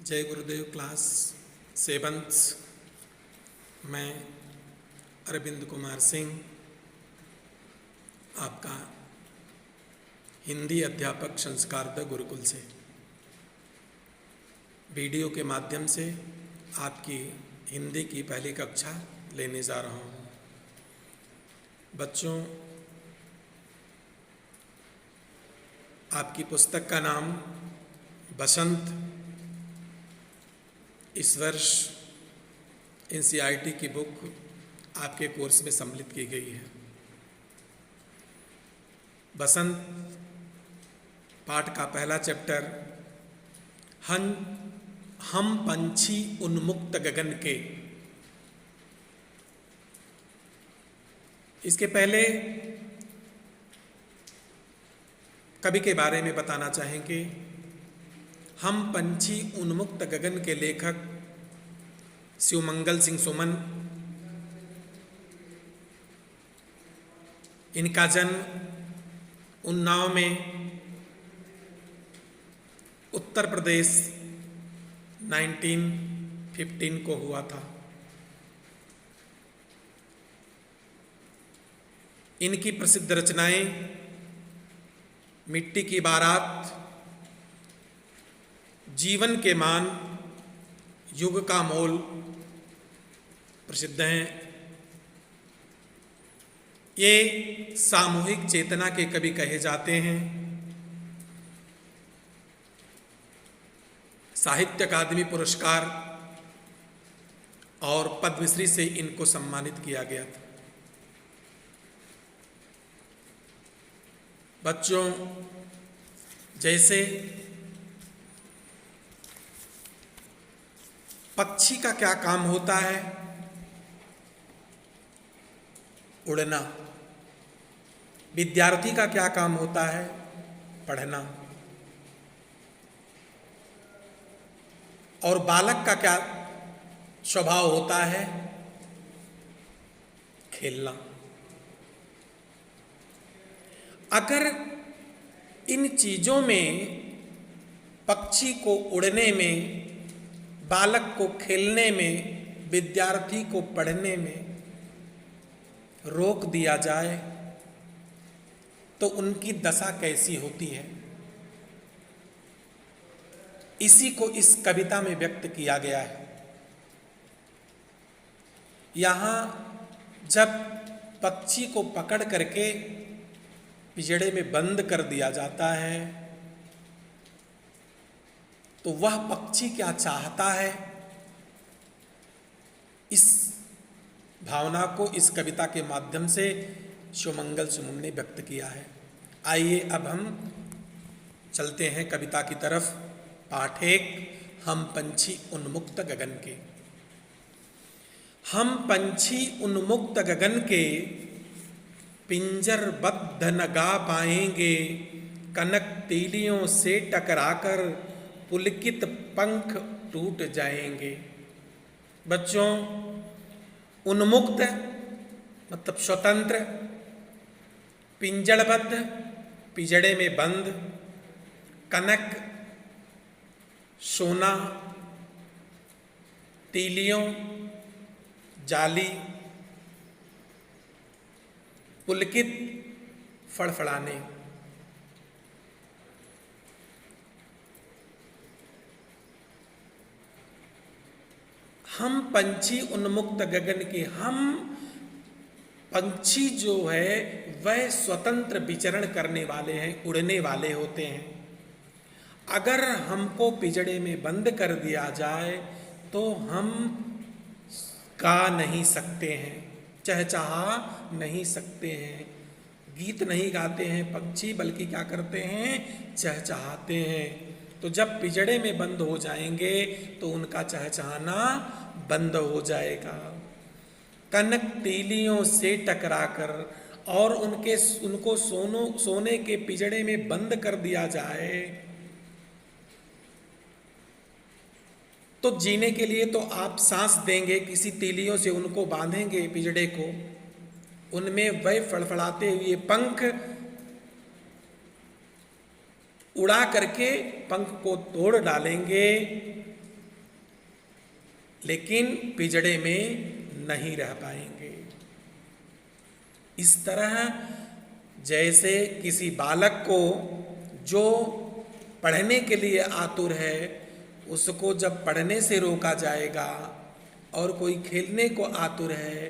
जय गुरुदेव। Class 7th मैं अरविंद कुमार सिंह आपका हिंदी अध्यापक संस्कारद गुरुकुल से वीडियो के माध्यम से आपकी हिंदी की पहली कक्षा लेने जा रहा हूँ। बच्चों, आपकी पुस्तक का नाम बसंत इस वर्ष एनसीईआरटी की बुक आपके कोर्स में सम्मिलित की गई है। बसंत पाठ का पहला चैप्टर हम पंछी उन्मुक्त गगन के। इसके पहले कवि के बारे में बताना चाहेंगे। हम पंछी उन्मुक्त गगन के लेखक शिवमंगल सिंह सुमन। इनका जन्म उन्नाव में उत्तर प्रदेश 1915 को हुआ था। इनकी प्रसिद्ध रचनाएं मिट्टी की बारात, जीवन के मान, युग का मोल प्रसिद्ध हैं। ये सामूहिक चेतना के कवि कहे जाते हैं। साहित्य अकादमी पुरस्कार और पद्मश्री से इनको सम्मानित किया गया था। बच्चों, जैसे पक्षी का क्या काम होता है? उड़ना। विद्यार्थी का क्या काम होता है? पढ़ना। और बालक का क्या स्वभाव होता है? खेलना। अगर इन चीजों में पक्षी को उड़ने में, बालक को खेलने में, विद्यार्थी को पढ़ने में रोक दिया जाए तो उनकी दशा कैसी होती है? इसी को इस कविता में व्यक्त किया गया है। यहां जब पक्षी को पकड़ करके पिंजड़े में बंद कर दिया जाता है तो वह पक्षी क्या चाहता है, इस भावना को इस कविता के माध्यम से शिवमंगल सुमन ने व्यक्त किया है। आइए अब हम चलते हैं कविता की तरफ। पाठ 1, हम पंछी उन्मुक्त गगन के। हम पंछी उन्मुक्त गगन के, पिंजरबद्ध न गा पाएंगे, कनक तीलियों से टकराकर पुलकित पंख टूट जाएंगे। बच्चों, उन्मुक्त मतलब स्वतंत्र, पिंजड़बद्ध पिंजड़े में बंद, कनक सोना, तीलियों जाली, पुलकित फड़फड़ाने। हम पंछी उन्मुक्त गगन के। हम पंछी जो है वह स्वतंत्र विचरण करने वाले हैं, उड़ने वाले होते हैं। अगर हमको पिंजड़े में बंद कर दिया जाए तो हम गा नहीं सकते हैं, चहचहा नहीं सकते हैं, गीत नहीं गाते हैं पक्षी, बल्कि क्या करते हैं? चहचहाते हैं। तो जब पिंजड़े में बंद हो जाएंगे तो उनका चहचहाना बंद हो जाएगा। कनक तीलियों से टकराकर, और उनको सोने के पिंजड़े में बंद कर दिया जाए तो जीने के लिए तो आप सांस देंगे, किसी तीलियों से उनको बांधेंगे पिंजड़े को, उनमें वह फड़फड़ाते हुए पंख उड़ा करके पंख को तोड़ डालेंगे लेकिन पिंजड़े में नहीं रह पाएंगे। इस तरह जैसे किसी बालक को जो पढ़ने के लिए आतुर है, उसको जब पढ़ने से रोका जाएगा, और कोई खेलने को आतुर है,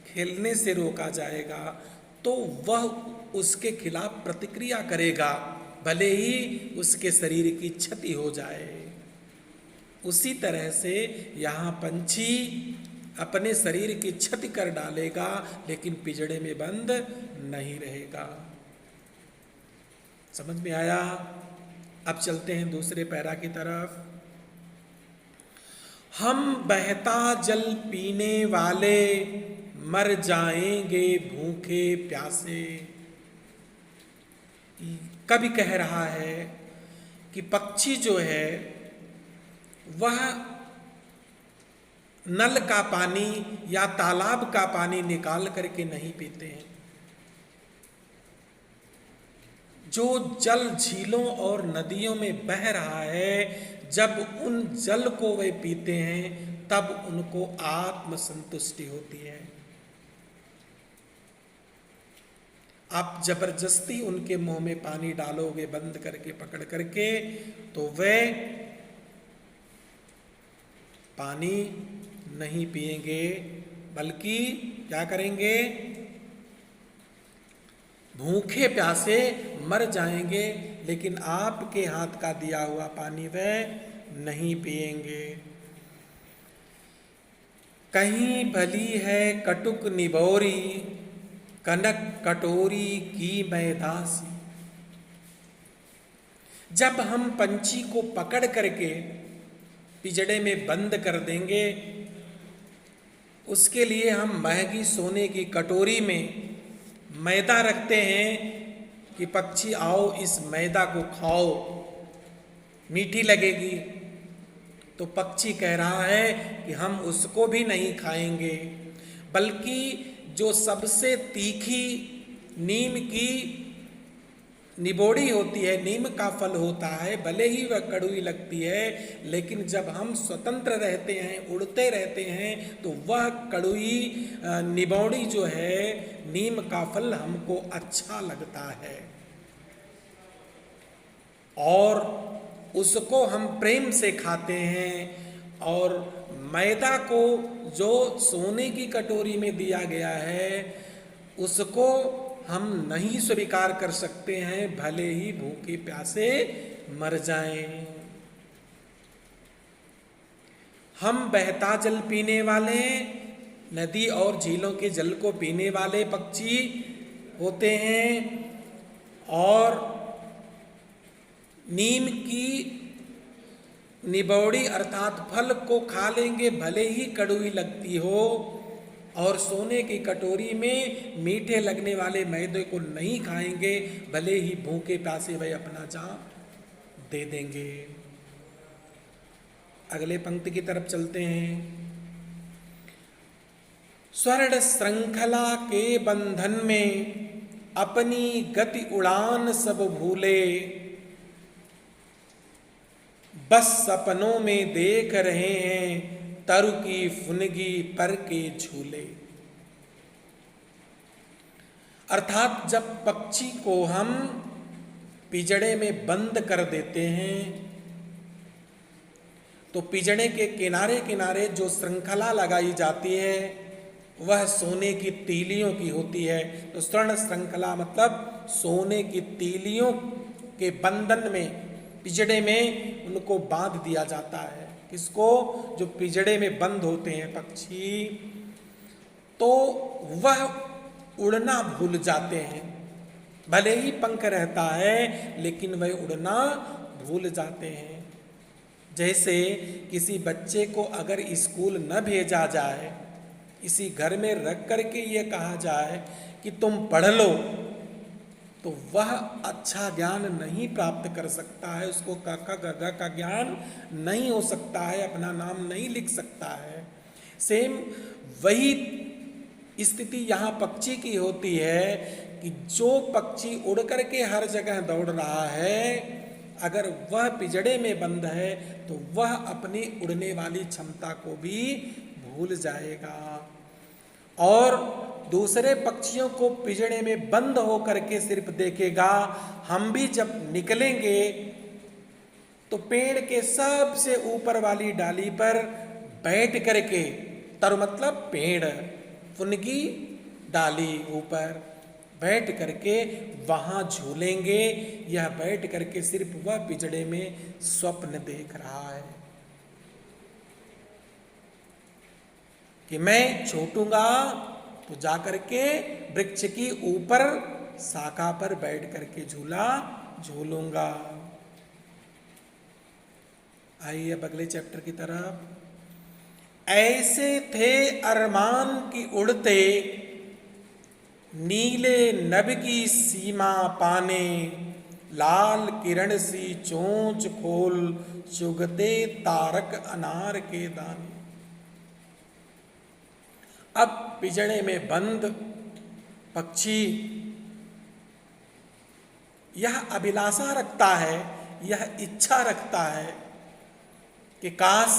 खेलने से रोका जाएगा, तो वह उसके खिलाफ प्रतिक्रिया करेगा, भले ही उसके शरीर की क्षति हो जाए। उसी तरह से यहाँ पंछी अपने शरीर की क्षति कर डालेगा, लेकिन पिंजड़े में बंद नहीं रहेगा। समझ में आया? अब चलते हैं दूसरे पैरा की तरफ। हम बहता जल पीने वाले मर जाएंगे भूखे प्यासे। कवि कह रहा है कि पक्षी जो है वह नल का पानी या तालाब का पानी निकाल करके नहीं पीते हैं। जो जल झीलों और नदियों में बह रहा है, जब उन जल को वे पीते हैं तब उनको आत्म संतुष्टि होती है। आप जबरदस्ती उनके मुंह में पानी डालोगे बंद करके, पकड़ करके, तो वे पानी नहीं पिएंगे, बल्कि क्या करेंगे? भूखे प्यासे मर जाएंगे, लेकिन आपके हाथ का दिया हुआ पानी वे नहीं पिएंगे। कहीं भली है कटुक निबोरी, कनक कटोरी की मैदासी। जब हम पंछी को पकड़ करके पिंजड़े में बंद कर देंगे, उसके लिए हम महंगी सोने की कटोरी में मैदा रखते हैं कि पक्षी आओ इस मैदा को खाओ, मीठी लगेगी। तो पक्षी कह रहा है कि हम उसको भी नहीं खाएंगे, बल्कि जो सबसे तीखी नीम की निबोड़ी होती है, नीम का फल होता है, भले ही वह कड़वी लगती है, लेकिन जब हम स्वतंत्र रहते हैं, उड़ते रहते हैं, तो वह कड़वी निबोड़ी जो है, नीम का फल हमको अच्छा लगता है और उसको हम प्रेम से खाते हैं। और मैदा को जो सोने की कटोरी में दिया गया है, उसको हम नहीं स्वीकार कर सकते हैं, भले ही भूखे प्यासे मर जाएं। हम बहता जल पीने वाले, नदी और झीलों के जल को पीने वाले पक्षी होते हैं, और नीम की निबौड़ी अर्थात फल को खा लेंगे, भले ही कड़वी लगती हो, और सोने की कटोरी में मीठे लगने वाले मैदे को नहीं खाएंगे, भले ही भूखे प्यासे वह अपना जान दे देंगे। अगले पंक्ति की तरफ चलते हैं। स्वर्ण श्रृंखला के बंधन में अपनी गति उड़ान सब भूले, बस सपनों में देख रहे हैं तरु की फुनगी पर के झूले। अर्थात जब पक्षी को हम पिंजड़े में बंद कर देते हैं, तो पिंजड़े के किनारे किनारे जो श्रृंखला लगाई जाती है वह सोने की तीलियों की होती है। तो स्वर्ण श्रृंखला मतलब सोने की तीलियों के बंधन में, पिंजड़े में उनको बांध दिया जाता है। किसको? जो पिंजड़े में बंद होते हैं पक्षी, तो वह उड़ना भूल जाते हैं। भले ही पंख रहता है, लेकिन वह उड़ना भूल जाते हैं। जैसे किसी बच्चे को अगर स्कूल न भेजा जाए, इसी घर में रख करके ये कहा जाए कि तुम पढ़ लो, तो वह अच्छा ज्ञान नहीं प्राप्त कर सकता है, उसको क ख ग घ का ज्ञान नहीं हो सकता है, अपना नाम नहीं लिख सकता है। सेम वही स्थिति यहाँ पक्षी की होती है कि जो पक्षी उड़ करके हर जगह दौड़ रहा है, अगर वह पिंजड़े में बंद है तो वह अपनी उड़ने वाली क्षमता को भी भूल जाएगा और दूसरे पक्षियों को पिंजड़े में बंद होकर के सिर्फ देखेगा। हम भी जब निकलेंगे तो पेड़ के सबसे ऊपर वाली डाली पर बैठ करके, तर मतलब पेड़, उनकी डाली ऊपर बैठ करके वहां झूलेंगे। यह बैठ करके सिर्फ वह पिंजड़े में स्वप्न देख रहा है कि मैं छूटूंगा तो जाकर के वृक्ष की ऊपर शाखा पर बैठ करके झूला झूलूंगा। आइए अब अगले चैप्टर की तरफ। ऐसे थे अरमान की उड़ते, नीले नभ की सीमा पाने, लाल किरण सी चोंच खोल, चुगते तारक अनार के दाने। अब पिंजड़े में बंद पक्षी यह अभिलाषा रखता है, यह इच्छा रखता है कि काश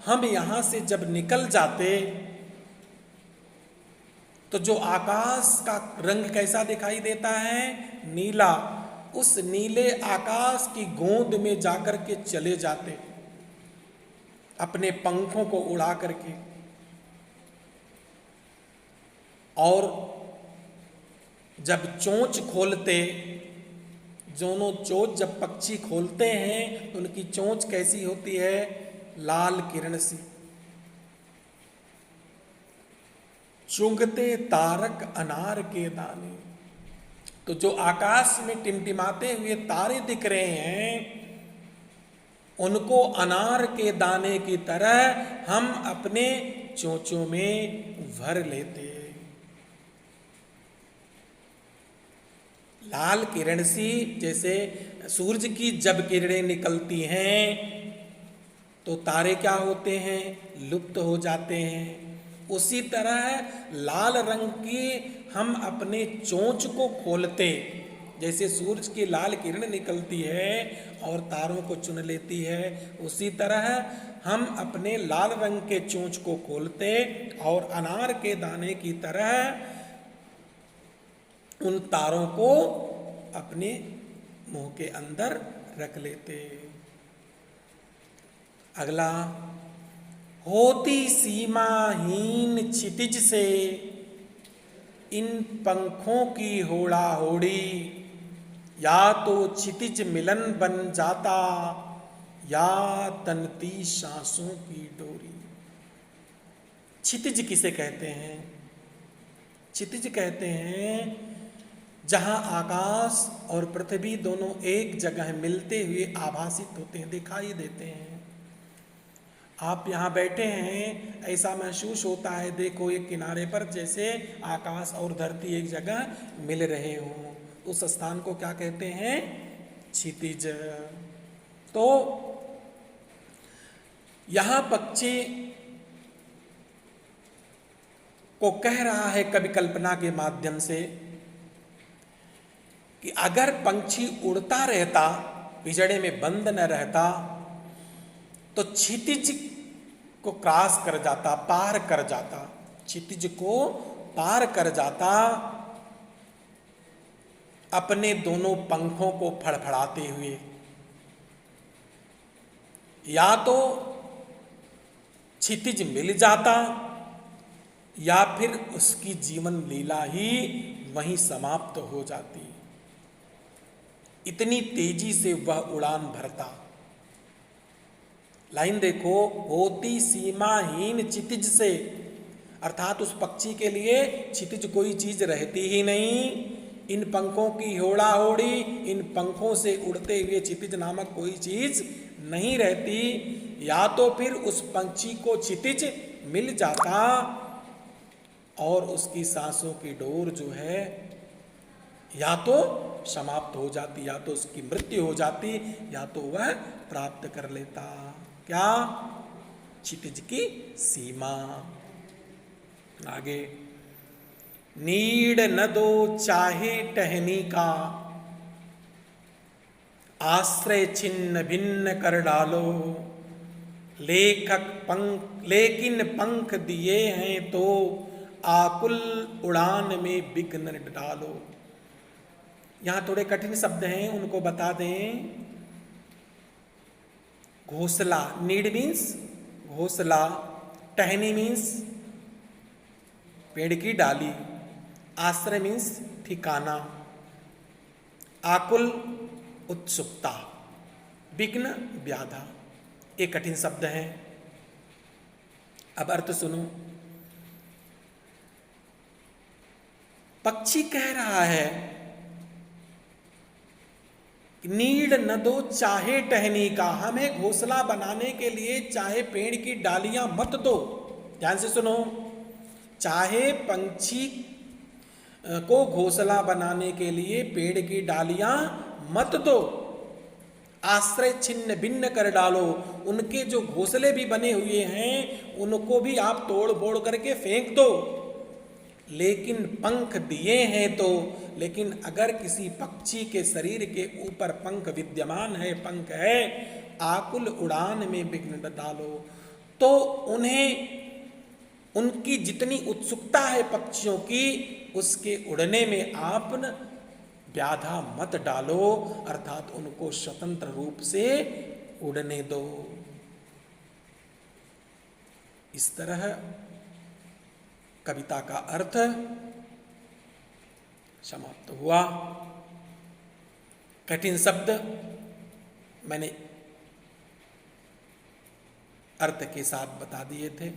हम यहां से जब निकल जाते तो जो आकाश का रंग कैसा दिखाई देता है, नीला, उस नीले आकाश की गोंद में जाकर के चले जाते अपने पंखों को उड़ा करके, और जब चोंच खोलते, दोनों चोंच जब पक्षी खोलते हैं तो उनकी चोंच कैसी होती है, लाल किरण सी। चुंगते तारक अनार के दाने, तो जो आकाश में टिमटिमाते हुए तारे दिख रहे हैं उनको अनार के दाने की तरह हम अपने चोंचों में भर लेते। लाल किरण सी, जैसे सूरज की जब किरणें निकलती हैं तो तारे क्या होते हैं, लुप्त हो जाते हैं। उसी तरह लाल रंग की हम अपने चोंच को खोलते, जैसे सूरज की लाल किरण निकलती है और तारों को चुन लेती है, उसी तरह हम अपने लाल रंग के चोंच को खोलते और अनार के दाने की तरह उन तारों को अपने मुंह के अंदर रख लेते। अगला, होती सीमाहीन क्षितिज से इन पंखों की होड़ा होड़ी, या तो क्षितिज मिलन बन जाता या तनती सांसों की डोरी। क्षितिज किसे कहते हैं, क्षितिज कहते हैं जहां आकाश और पृथ्वी दोनों एक जगह मिलते हुए आभासित होते हैं, दिखाई देते हैं। आप यहाँ बैठे हैं, ऐसा महसूस होता है देखो एक किनारे पर जैसे आकाश और धरती एक जगह मिल रहे हों, उस स्थान को क्या कहते हैं, क्षितिज। तो यहाँ पक्षी को कह रहा है कवि कल्पना के माध्यम से कि अगर पंछी उड़ता रहता, पिंजड़े में बंद न रहता, तो क्षितिज को क्रॉस कर जाता, पार कर जाता, क्षितिज को पार कर जाता अपने दोनों पंखों को फड़फड़ाते हुए। या तो क्षितिज मिल जाता या फिर उसकी जीवन लीला ही वहीं समाप्त हो जाती। इतनी तेजी से वह उड़ान भरता। लाइन देखो, होती सीमाहीन क्षितिज से, अर्थात उस पक्षी के लिए क्षितिज कोई चीज रहती ही नहीं। इन पंखों की होड़ा होड़ी, इन पंखों से उड़ते हुए क्षितिज नामक कोई चीज नहीं रहती। या तो फिर उस पंछी को क्षितिज मिल जाता और उसकी सांसों की डोर जो है या तो समाप्त हो जाती, या तो उसकी मृत्यु हो जाती, या तो वह प्राप्त कर लेता क्या, क्षितिज की सीमा। आगे, नीड़ न दो चाहे टहनी का, आश्रय छिन्न भिन्न कर डालो, लेकिन पंख दिए हैं तो आकुल उड़ान में विघ्न डालो। यहां थोड़े कठिन शब्द हैं, उनको बता दें। घोंसला, नीड मीन्स घोंसला, टहनी मीन्स पेड़ की डाली, आश्रय मीन्स ठिकाना, आकुल उत्सुकता, विघ्न व्याधा, ये कठिन शब्द हैं। अब अर्थ सुनो। पक्षी कह रहा है नीड न दो चाहे टहनी का, हमें घोंसला बनाने के लिए चाहे पेड़ की डालियां मत दो। ध्यान से सुनो, चाहे पंछी को घोंसला बनाने के लिए पेड़ की डालियां मत दो, आश्रय छिन्न भिन्न कर डालो, उनके जो घोंसले भी बने हुए हैं उनको भी आप तोड़ फोड़ करके फेंक दो। लेकिन पंख दिए हैं तो, लेकिन अगर किसी पक्षी के शरीर के ऊपर पंख विद्यमान है, पंख है, आकुल उड़ान में विघ्न डालो, तो उन्हें उनकी जितनी उत्सुकता है पक्षियों की, उसके उड़ने में आप व्याधा मत डालो, अर्थात उनको स्वतंत्र रूप से उड़ने दो। इस तरह कविता का अर्थ समाप्त हुआ। कठिन शब्द मैंने अर्थ के साथ बता दिए थे।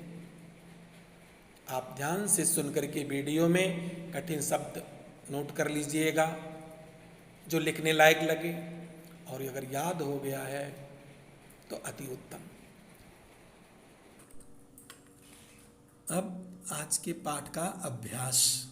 आप ध्यान से सुनकर के वीडियो में कठिन शब्द नोट कर लीजिएगा जो लिखने लायक लगे, और अगर याद हो गया है तो अति उत्तम। अब आज के पाठ का अभ्यास।